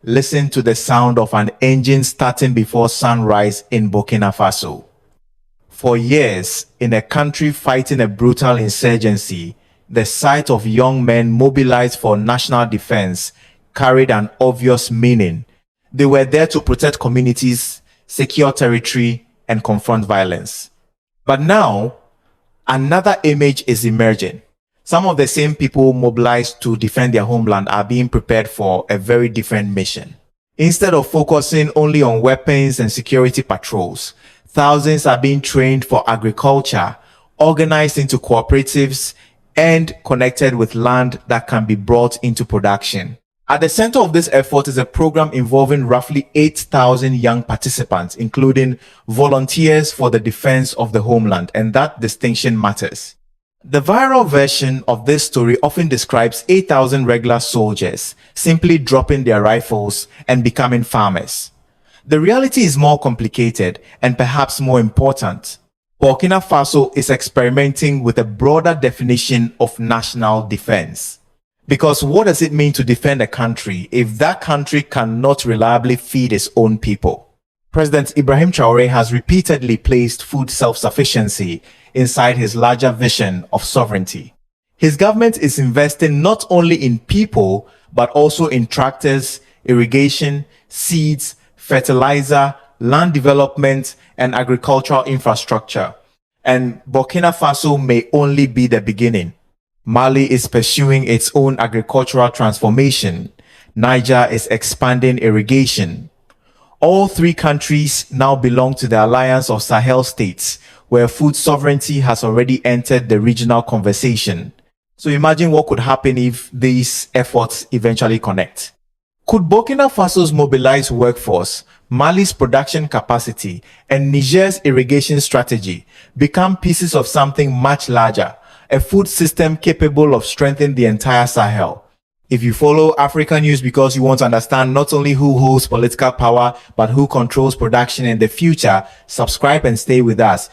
listen to the sound of an engine starting before sunrise in Burkina Faso. For years, in a country fighting a brutal insurgency, the sight of young men mobilized for national defense carried an obvious meaning. They were there to protect communities, secure territory, and confront violence. But now, another image is emerging. Some of the same people mobilized to defend their homeland are being prepared for a very different mission. Instead of focusing only on weapons and security patrols, thousands are being trained for agriculture, organized into cooperatives, and connected with land that can be brought into production. At the center of this effort is a program involving roughly 8,000 young participants, including volunteers for the defense of the homeland, and that distinction matters. The viral version of this story often describes 8,000 regular soldiers simply dropping their rifles and becoming farmers. The reality is more complicated and perhaps more important. Burkina Faso is experimenting with a broader definition of national defense. Because what does it mean to defend a country if that country cannot reliably feed its own people? President Ibrahim Traore has repeatedly placed food self-sufficiency inside his larger vision of sovereignty. His government is investing not only in people, but also in tractors, irrigation, seeds, fertilizer, land development, and agricultural infrastructure. And Burkina Faso may only be the beginning. Mali is pursuing its own agricultural transformation. Niger is expanding irrigation. All three countries now belong to the alliance of Sahel states, where food sovereignty has already entered the regional conversation. So imagine what could happen if these efforts eventually connect. Could Burkina Faso's mobilized workforce, Mali's production capacity, and Niger's irrigation strategy become pieces of something much larger, a food system capable of strengthening the entire Sahel? If you follow Africa News because you want to understand not only who holds political power, but who controls production in the future, subscribe and stay with us.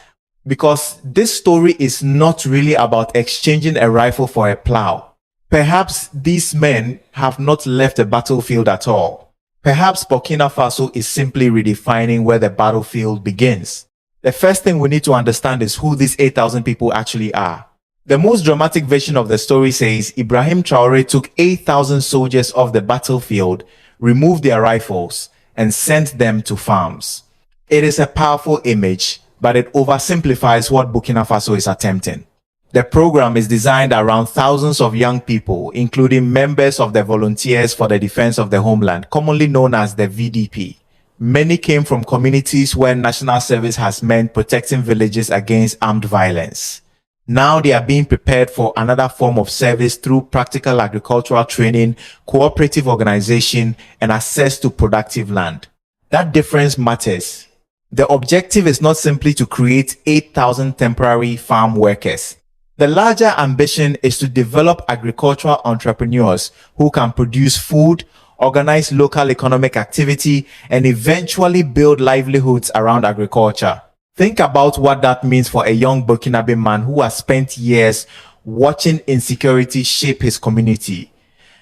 Because this story is not really about exchanging a rifle for a plow. Perhaps these men have not left the battlefield at all. Perhaps Burkina Faso is simply redefining where the battlefield begins. The first thing we need to understand is who these 8,000 people actually are. The most dramatic version of the story says Ibrahim Traore took 8,000 soldiers off the battlefield, removed their rifles, and sent them to farms. It is a powerful image, but it oversimplifies what Burkina Faso is attempting. The program is designed around thousands of young people, including members of the Volunteers for the Defense of the Homeland, commonly known as the VDP. Many came from communities where national service has meant protecting villages against armed violence. Now they are being prepared for another form of service through practical agricultural training, cooperative organization, and access to productive land. That difference matters. The objective is not simply to create 8,000 temporary farm workers. The larger ambition is to develop agricultural entrepreneurs who can produce food, organize local economic activity, and eventually build livelihoods around agriculture. Think about what that means for a young Burkinabe man who has spent years watching insecurity shape his community.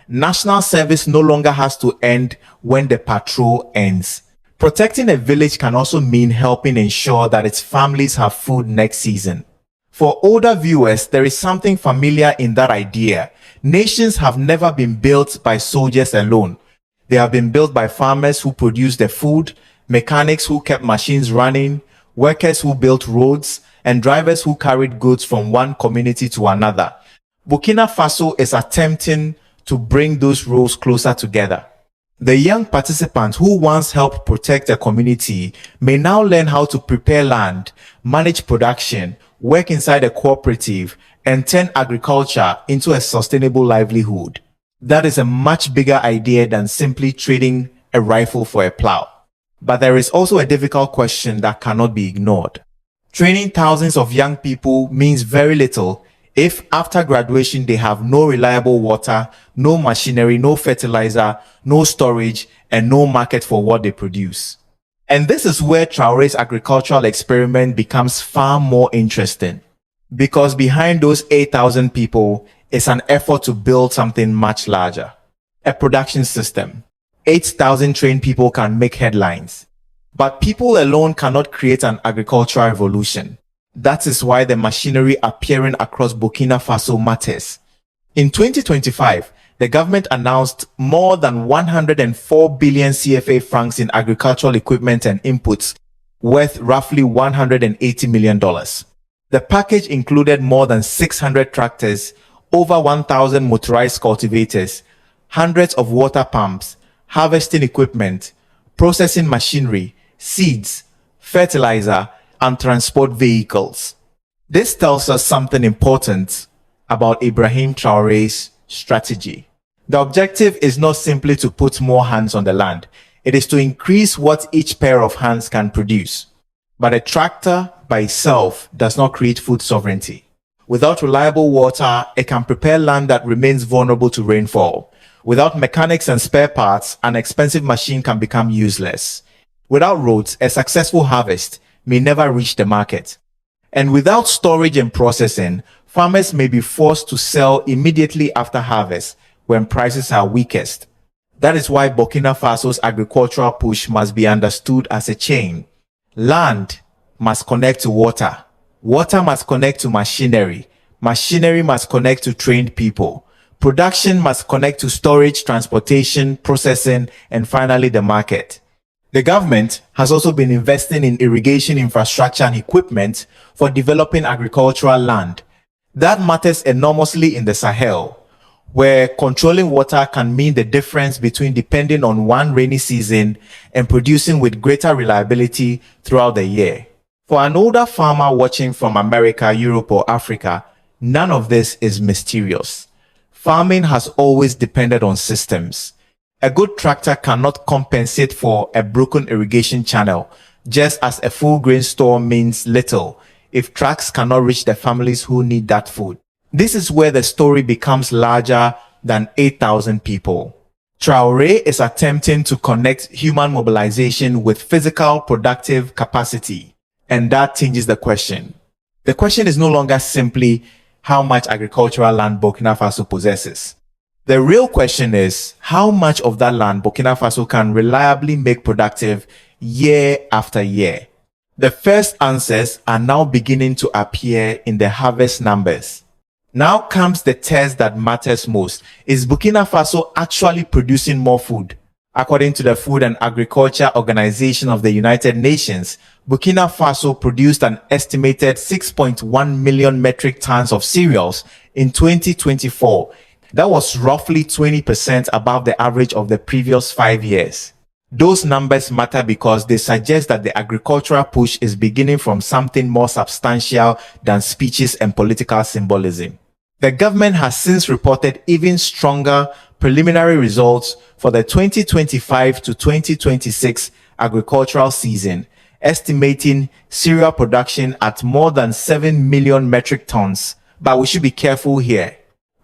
National service no longer has to end when the patrol ends. Protecting a village can also mean helping ensure that its families have food next season. For older viewers, there is something familiar in that idea. Nations have never been built by soldiers alone. They have been built by farmers who produced the food, mechanics who kept machines running, workers who built roads, and drivers who carried goods from one community to another. Burkina Faso is attempting to bring those roles closer together. The young participants who once helped protect a community may now learn how to prepare land, manage production, work inside a cooperative, and turn agriculture into a sustainable livelihood. That is a much bigger idea than simply trading a rifle for a plow. But there is also a difficult question that cannot be ignored. Training thousands of young people means very little if after graduation they have no reliable water, no machinery, no fertilizer, no storage, and no market for what they produce. And this is where Traore's agricultural experiment becomes far more interesting. Because behind those 8,000 people is an effort to build something much larger. A production system. 8,000 trained people can make headlines. But people alone cannot create an agricultural revolution. That is why the machinery appearing across Burkina Faso matters. In 2025, the government announced more than 104 billion CFA francs in agricultural equipment and inputs, worth roughly $180 million. The package included more than 600 tractors, over 1,000 motorized cultivators, hundreds of water pumps, harvesting equipment, processing machinery, seeds, fertilizer, and transport vehicles. This tells us something important about Ibrahim Traore's strategy. The objective is not simply to put more hands on the land. It is to increase what each pair of hands can produce. But a tractor by itself does not create food sovereignty. Without reliable water, it can prepare land that remains vulnerable to rainfall. Without mechanics and spare parts, an expensive machine can become useless. Without roads, a successful harvest may never reach the market. And without storage and processing, farmers may be forced to sell immediately after harvest when prices are weakest. That is why Burkina Faso's agricultural push must be understood as a chain. Land must connect to water. Water must connect to machinery. Machinery must connect to trained people. Production must connect to storage, transportation, processing, and finally the market. The government has also been investing in irrigation infrastructure and equipment for developing agricultural land. That matters enormously in the Sahel, where controlling water can mean the difference between depending on one rainy season and producing with greater reliability throughout the year. For an older farmer watching from America, Europe, or Africa, none of this is mysterious. Farming has always depended on systems. A good tractor cannot compensate for a broken irrigation channel, just as a full grain store means little if trucks cannot reach the families who need that food. This is where the story becomes larger than 8,000 people. Traore is attempting to connect human mobilization with physical productive capacity, and that changes the question. The question is no longer simply how much agricultural land Burkina Faso possesses. The real question is how much of that land Burkina Faso can reliably make productive year after year. The first answers are now beginning to appear in the harvest numbers. Now comes the test that matters most. Is Burkina Faso actually producing more food? According to the Food and Agriculture Organization of the United Nations, Burkina Faso produced an estimated 6.1 million metric tons of cereals in 2024. That was roughly 20% above the average of the previous 5 years. Those numbers matter because they suggest that the agricultural push is beginning from something more substantial than speeches and political symbolism. The government has since reported even stronger preliminary results for the 2025 to 2026 agricultural season, estimating cereal production at more than 7 million metric tons. But we should be careful here.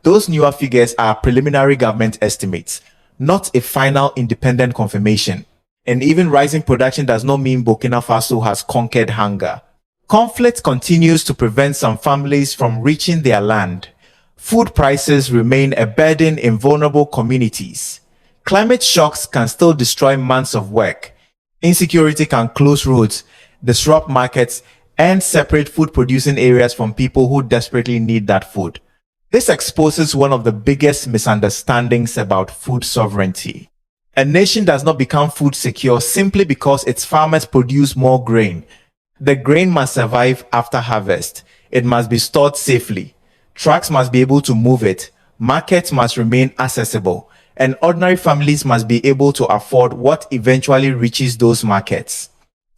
Those newer figures are preliminary government estimates, not a final independent confirmation. And even rising production does not mean Burkina Faso has conquered hunger. Conflict continues to prevent some families from reaching their land. Food prices remain a burden in vulnerable communities. Climate shocks can still destroy months of work. Insecurity can close roads, disrupt markets, and separate food-producing areas from people who desperately need that food. This exposes one of the biggest misunderstandings about food sovereignty. A nation does not become food secure simply because its farmers produce more grain. The grain must survive after harvest. It must be stored safely. Trucks must be able to move it. Markets must remain accessible. And ordinary families must be able to afford what eventually reaches those markets.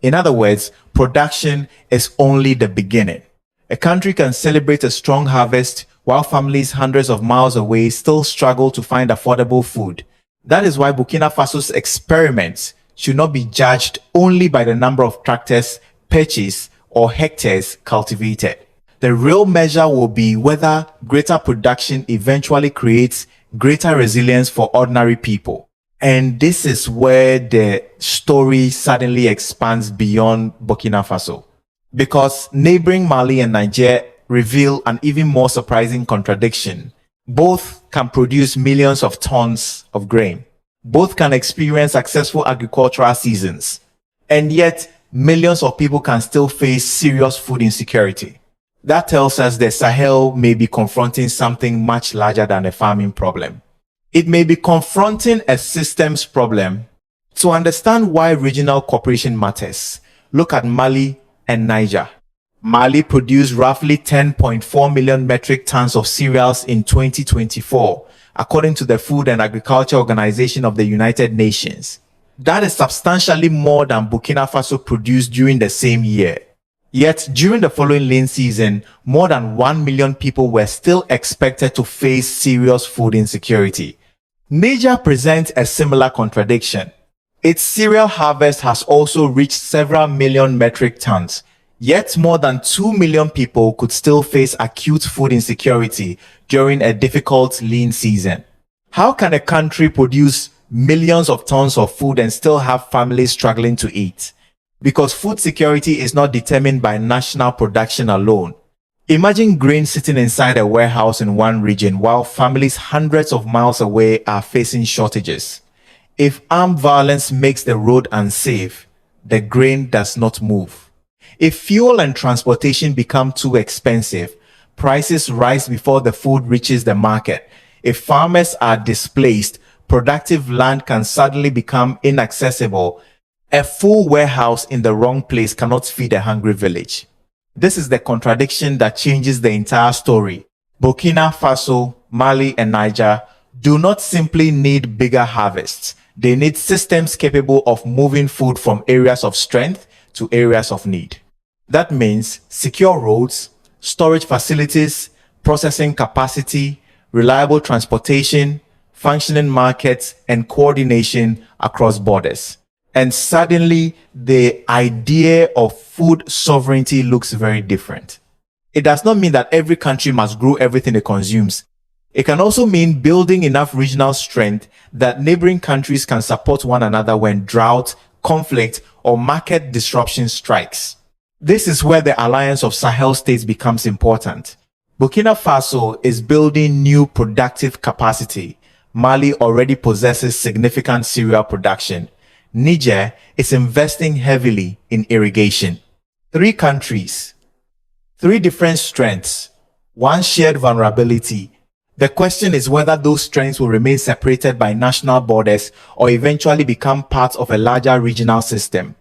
In other words, production is only the beginning. A country can celebrate a strong harvest while families hundreds of miles away still struggle to find affordable food. That is why Burkina Faso's experiments should not be judged only by the number of tractors purchased or hectares cultivated. The real measure will be whether greater production eventually creates greater resilience for ordinary people. And this is where the story suddenly expands beyond Burkina Faso. Because neighboring Mali and Niger reveal an even more surprising contradiction. Both can produce millions of tons of grain. Both can experience successful agricultural seasons. And yet, millions of people can still face serious food insecurity. That tells us the Sahel may be confronting something much larger than a farming problem. It may be confronting a systems problem. To understand why regional cooperation matters, look at Mali and Niger. Mali produced roughly 10.4 million metric tons of cereals in 2024, according to the Food and Agriculture Organization of the United Nations. That is substantially more than Burkina Faso produced during the same year. Yet, during the following lean season, more than 1 million people were still expected to face serious food insecurity. Niger presents a similar contradiction. Its cereal harvest has also reached several million metric tons, yet more than 2 million people could still face acute food insecurity during a difficult lean season. How can a country produce millions of tons of food and still have families struggling to eat? Because food security is not determined by national production alone. Imagine grain sitting inside a warehouse in one region while families hundreds of miles away are facing shortages. If armed violence makes the road unsafe, the grain does not move. If fuel and transportation become too expensive, prices rise before the food reaches the market. If farmers are displaced, productive land can suddenly become inaccessible. A full warehouse in the wrong place cannot feed a hungry village. This is the contradiction that changes the entire story. Burkina Faso, Mali, and Niger do not simply need bigger harvests. They need systems capable of moving food from areas of strength to areas of need. That means secure roads, storage facilities, processing capacity, reliable transportation, functioning markets, and coordination across borders. And suddenly, the idea of food sovereignty looks very different. It does not mean that every country must grow everything it consumes. It can also mean building enough regional strength that neighboring countries can support one another when drought, conflict, or market disruption strikes. This is where the alliance of Sahel states becomes important. Burkina Faso is building new productive capacity. Mali already possesses significant cereal production. Niger is investing heavily in irrigation. 3 countries, 3 different strengths, 1 shared vulnerability. The question is whether those strengths will remain separated by national borders or eventually become part of a larger regional system.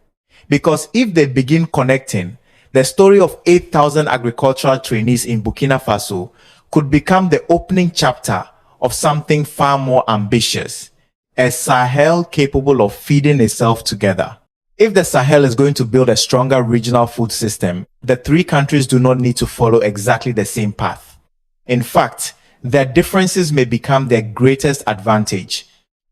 Because if they begin connecting, the story of 8,000 agricultural trainees in Burkina Faso could become the opening chapter of something far more ambitious. A Sahel capable of feeding itself together. If the Sahel is going to build a stronger regional food system, the 3 countries do not need to follow exactly the same path. In fact, their differences may become their greatest advantage.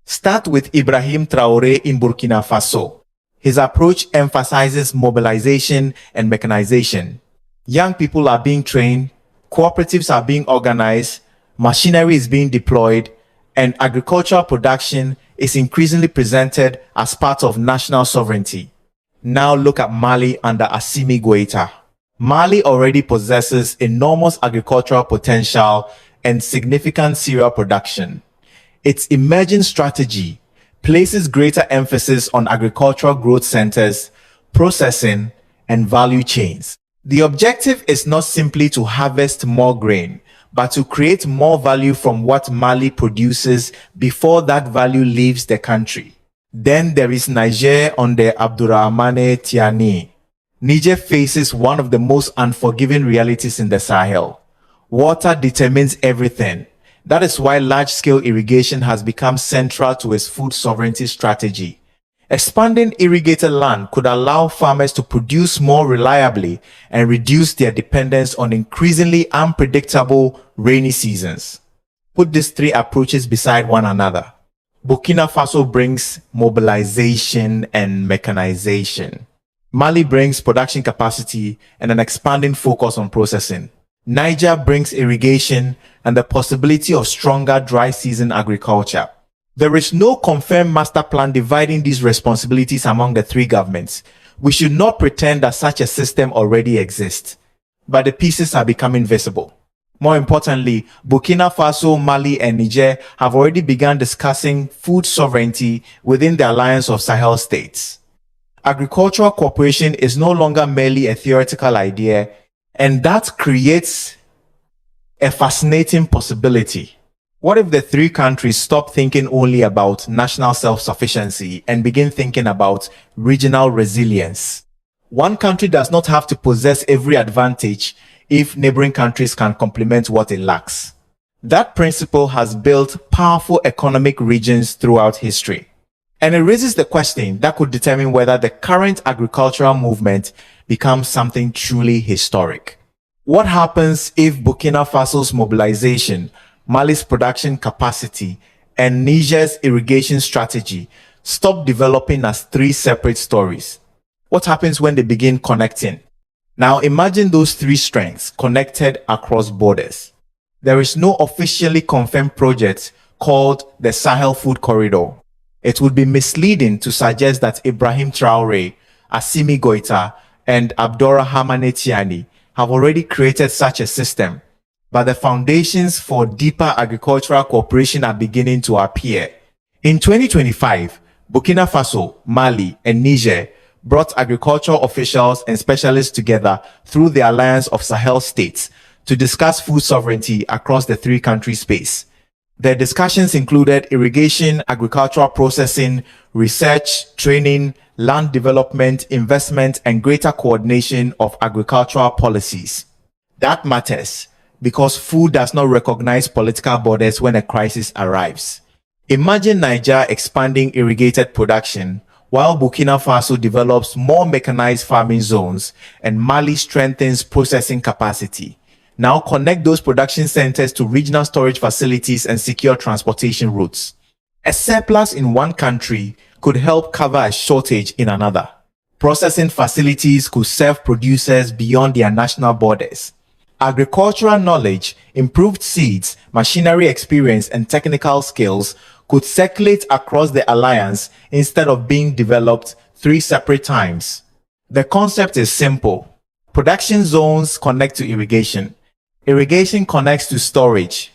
Start with Ibrahim Traore in Burkina Faso. His approach emphasizes mobilization and mechanization. Young people are being trained, cooperatives are being organized, machinery is being deployed, and agricultural production is increasingly presented as part of national sovereignty. Now look at Mali under Assimi Goïta. Mali already possesses enormous agricultural potential and significant cereal production. Its emerging strategy places greater emphasis on agricultural growth centers, processing, and value chains. The objective is not simply to harvest more grain, but to create more value from what Mali produces before that value leaves the country. Then there is Niger under Abdourahmane Tiani. Niger faces one of the most unforgiving realities in the Sahel. Water determines everything. That is why large-scale irrigation has become central to its food sovereignty strategy. Expanding irrigated land could allow farmers to produce more reliably and reduce their dependence on increasingly unpredictable rainy seasons. Put these 3 approaches beside one another. Burkina Faso brings mobilization and mechanization. Mali brings production capacity and an expanding focus on processing. Niger brings irrigation and the possibility of stronger dry season agriculture. There is no confirmed master plan dividing these responsibilities among the 3 governments. We should not pretend that such a system already exists, but the pieces are becoming visible. More importantly, Burkina Faso, Mali, and Niger have already begun discussing food sovereignty within the alliance of Sahel states. Agricultural cooperation is no longer merely a theoretical idea, and that creates a fascinating possibility. What if the three countries stop thinking only about national self-sufficiency and begin thinking about regional resilience? One country does not have to possess every advantage if neighboring countries can complement what it lacks. That principle has built powerful economic regions throughout history. And it raises the question that could determine whether the current agricultural movement becomes something truly historic. What happens if Burkina Faso's mobilization, Mali's production capacity, and Niger's irrigation strategy stop developing as three separate stories? What happens when they begin connecting? Now imagine those three strengths connected across borders. There is no officially confirmed project called the Sahel Food Corridor. It would be misleading to suggest that Ibrahim Traore, Assimi Goïta, and Abdourahmane Tiani have already created such a system, but the foundations for deeper agricultural cooperation are beginning to appear. In 2025, Burkina Faso, Mali, and Niger brought agricultural officials and specialists together through the Alliance of Sahel States to discuss food sovereignty across the three-country space. Their discussions included irrigation, agricultural processing, research, training, land development, investment, and greater coordination of agricultural policies. That matters because food does not recognize political borders when a crisis arrives. Imagine Niger expanding irrigated production, while Burkina Faso develops more mechanized farming zones and Mali strengthens processing capacity. Now connect those production centers to regional storage facilities and secure transportation routes. A surplus in one country could help cover a shortage in another. Processing facilities could serve producers beyond their national borders. Agricultural knowledge, improved seeds, machinery experience, and technical skills could circulate across the alliance instead of being developed three separate times. The concept is simple. Production zones connect to irrigation. Irrigation connects to storage.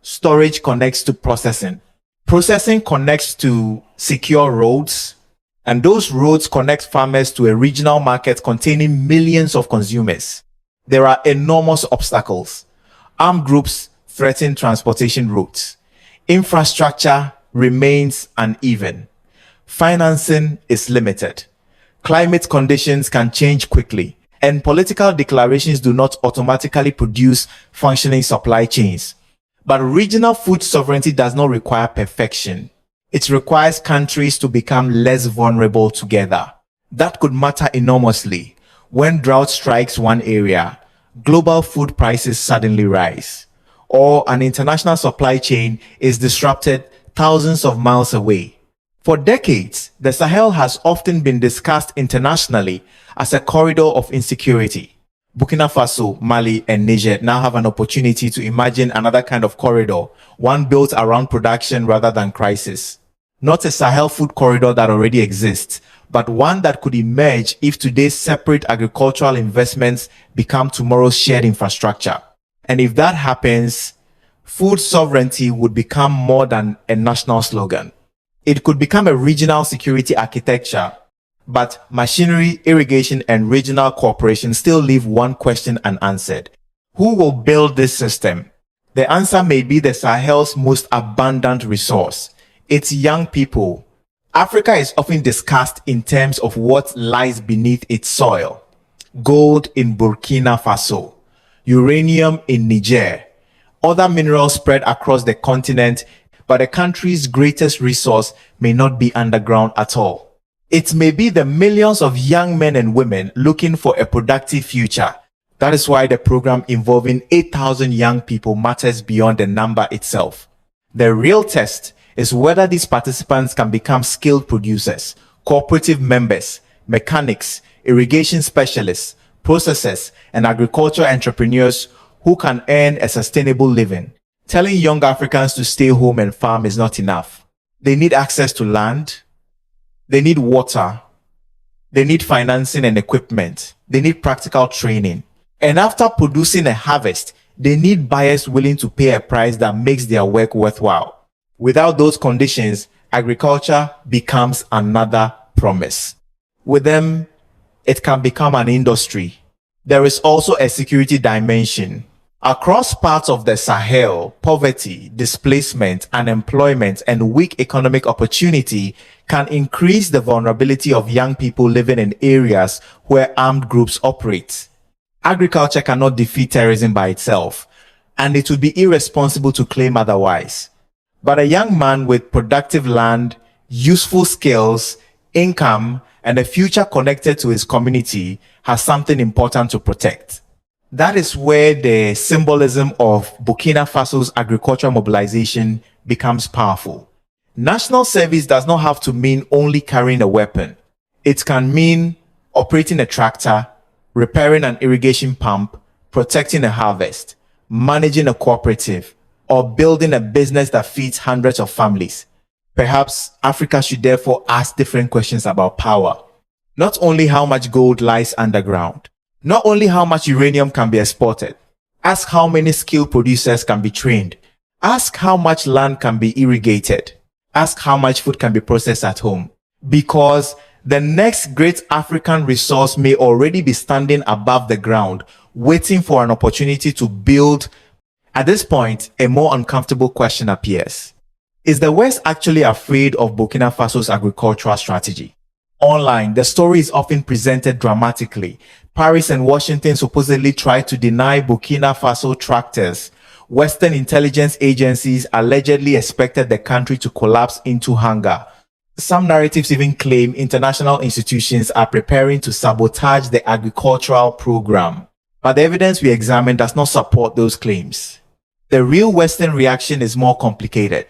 Storage connects to processing. Processing connects to secure roads. And those roads connect farmers to a regional market containing millions of consumers. There are enormous obstacles. Armed groups threaten transportation routes. Infrastructure remains uneven. Financing is limited. Climate conditions can change quickly, and political declarations do not automatically produce functioning supply chains. But regional food sovereignty does not require perfection. It requires countries to become less vulnerable together. That could matter enormously. When drought strikes one area, global food prices suddenly rise, or an international supply chain is disrupted thousands of miles away. For decades, the Sahel has often been discussed internationally as a corridor of insecurity. Burkina Faso, Mali, and Niger now have an opportunity to imagine another kind of corridor, one built around production rather than crisis. Not a Sahel food corridor that already exists, but one that could emerge if today's separate agricultural investments become tomorrow's shared infrastructure. And if that happens, food sovereignty would become more than a national slogan. It could become a regional security architecture. But machinery, irrigation, and regional cooperation still leave one question unanswered. Who will build this system? The answer may be the Sahel's most abundant resource. It's young people. Africa is often discussed in terms of what lies beneath its soil. Gold in Burkina Faso, uranium in Niger, other minerals spread across the continent, but the country's greatest resource may not be underground at all. It may be the millions of young men and women looking for a productive future. That is why the program involving 8,000 young people matters beyond the number itself. The real test is whether these participants can become skilled producers, cooperative members, mechanics, irrigation specialists, processors, and agricultural entrepreneurs who can earn a sustainable living. Telling young Africans to stay home and farm is not enough. They need access to land. They need water. They need financing and equipment. They need practical training. And after producing a harvest, They need buyers willing to pay a price that makes their work worthwhile. Without those conditions, agriculture becomes another promise. With them, it can become an industry. There is also a security dimension. Across parts of the Sahel, poverty, displacement, unemployment, and weak economic opportunity can increase the vulnerability of young people living in areas where armed groups operate. Agriculture cannot defeat terrorism by itself, and it would be irresponsible to claim otherwise. But a young man with productive land, useful skills, income, and a future connected to his community has something important to protect. That is where the symbolism of Burkina Faso's agricultural mobilization becomes powerful. National service does not have to mean only carrying a weapon. It can mean operating a tractor, repairing an irrigation pump, protecting a harvest, managing a cooperative, or building a business that feeds hundreds of families. Perhaps Africa should therefore ask different questions about power. Not only how much gold lies underground, not only how much uranium can be exported. Ask how many skilled producers can be trained. Ask how much land can be irrigated. Ask how much food can be processed at home. Because the next great African resource may already be standing above the ground, waiting for an opportunity to build. At this point, a more uncomfortable question appears. Is the West actually afraid of Burkina Faso's agricultural strategy? Online, the story is often presented dramatically. Paris and Washington supposedly tried to deny Burkina Faso tractors. Western intelligence agencies allegedly expected the country to collapse into hunger. Some narratives even claim international institutions are preparing to sabotage the agricultural program. But the evidence we examine does not support those claims. The real Western reaction is more complicated.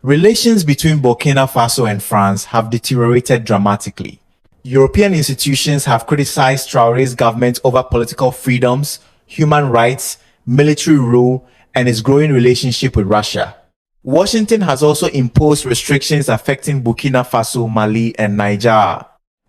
Relations between Burkina Faso and France have deteriorated dramatically. European institutions have criticized Traore's government over political freedoms, human rights, military rule, and its growing relationship with Russia. Washington has also imposed restrictions affecting Burkina Faso, Mali, and Niger.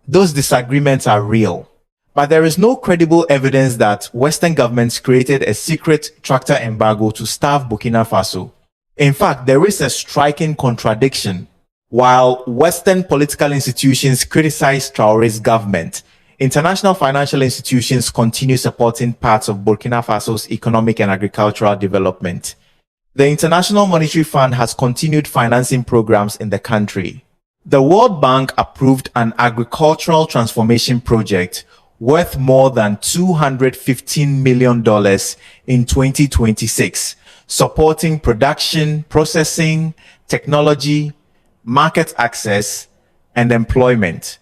Those disagreements are real, but there is no credible evidence that Western governments created a secret tractor embargo to starve Burkina Faso. In fact, there is a striking contradiction. While Western political institutions criticize Traore's government, international financial institutions continue supporting parts of Burkina Faso's economic and agricultural development. The International Monetary Fund has continued financing programs in the country. The World Bank approved an agricultural transformation project worth more than $215 million in 2026, supporting production, processing, technology, market access, and employment.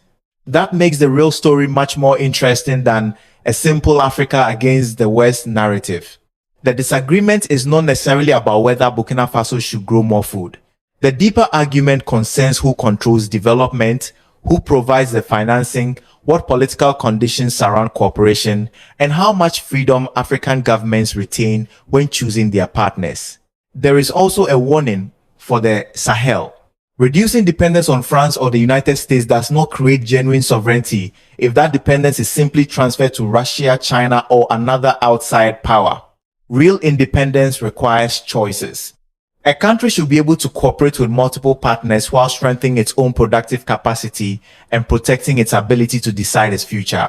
That makes the real story much more interesting than a simple Africa against the West narrative. The disagreement is not necessarily about whether Burkina Faso should grow more food. The deeper argument concerns who controls development, who provides the financing, what political conditions surround cooperation, and how much freedom African governments retain when choosing their partners. There is also a warning for the Sahel. Reducing dependence on France or the United States does not create genuine sovereignty if that dependence is simply transferred to Russia, China, or another outside power. Real independence requires choices. A country should be able to cooperate with multiple partners while strengthening its own productive capacity and protecting its ability to decide its future.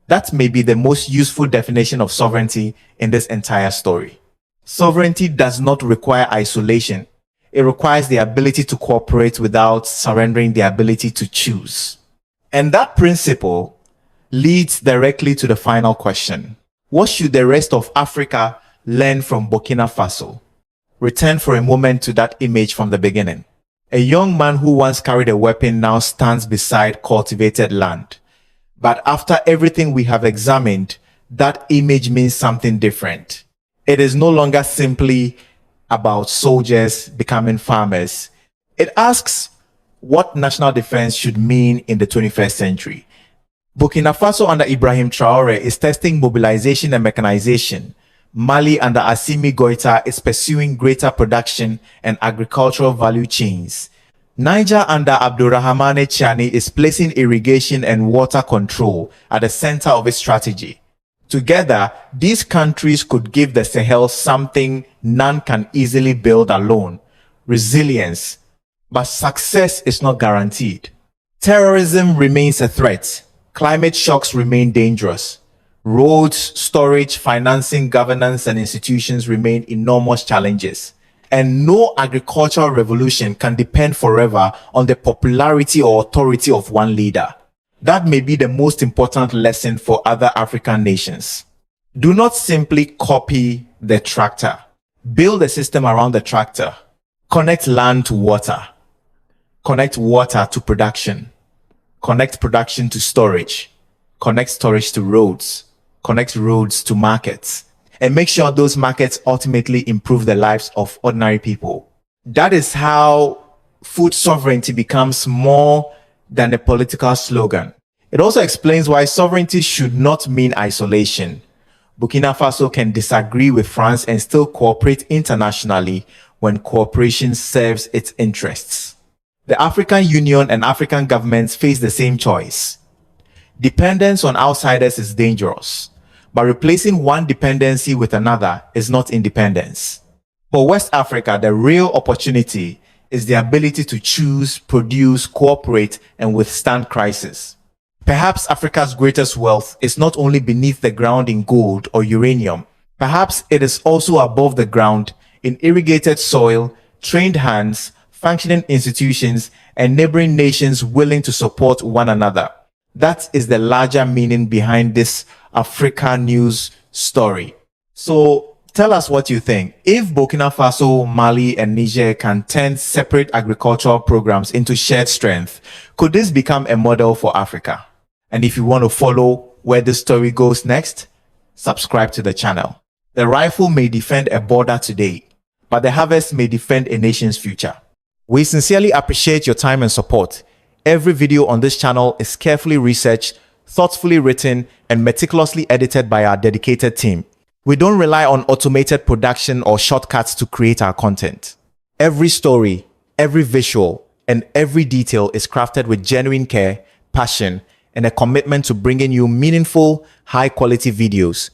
That may be the most useful definition of sovereignty in this entire story. Sovereignty does not require isolation. It requires the ability to cooperate without surrendering the ability to choose. And that principle leads directly to the final question. What should the rest of Africa learn from Burkina Faso? Return for a moment to that image from the beginning. A young man who once carried a weapon now stands beside cultivated land. But after everything we have examined, that image means something different. It is no longer simply about soldiers becoming farmers. It asks what national defense should mean in the 21st century. Burkina Faso under Ibrahim Traore is testing mobilization and mechanization. Mali under Assimi Goïta is pursuing greater production and agricultural value chains. Niger under Abdurrahmane Tiani is placing irrigation and water control at the center of its strategy. Together, these countries could give the Sahel something none can easily build alone: resilience. But success is not guaranteed. Terrorism remains a threat. Climate shocks remain dangerous. Roads, storage, financing, governance, and institutions remain enormous challenges. And no agricultural revolution can depend forever on the popularity or authority of one leader. That may be the most important lesson for other African nations. Do not simply copy the tractor. Build a system around the tractor. Connect land to water. Connect water to production. Connect production to storage. Connect storage to roads. Connect roads to markets. And make sure those markets ultimately improve the lives of ordinary people. That is how food sovereignty becomes more than a political slogan. It also explains why sovereignty should not mean isolation. Burkina Faso can disagree with France and still cooperate internationally when cooperation serves its interests. The African Union and African governments face the same choice. Dependence on outsiders is dangerous, but replacing one dependency with another is not independence. For West Africa, the real opportunity is the ability to choose, produce, cooperate, and withstand crisis. Perhaps Africa's greatest wealth is not only beneath the ground in gold or uranium. Perhaps it is also above the ground in irrigated soil, trained hands, functioning institutions, and neighboring nations willing to support one another. That is the larger meaning behind this Africa News story. So tell us what you think. If Burkina Faso, Mali, and Niger can turn separate agricultural programs into shared strength, could this become a model for Africa? And if you want to follow where this story goes next, subscribe to the channel. The rifle may defend a border today, but the harvest may defend a nation's future. We sincerely appreciate your time and support. Every video on this channel is carefully researched, thoughtfully written, and meticulously edited by our dedicated team. We don't rely on automated production or shortcuts to create our content. Every story, every visual, and every detail is crafted with genuine care, passion, and a commitment to bringing you meaningful, high-quality videos.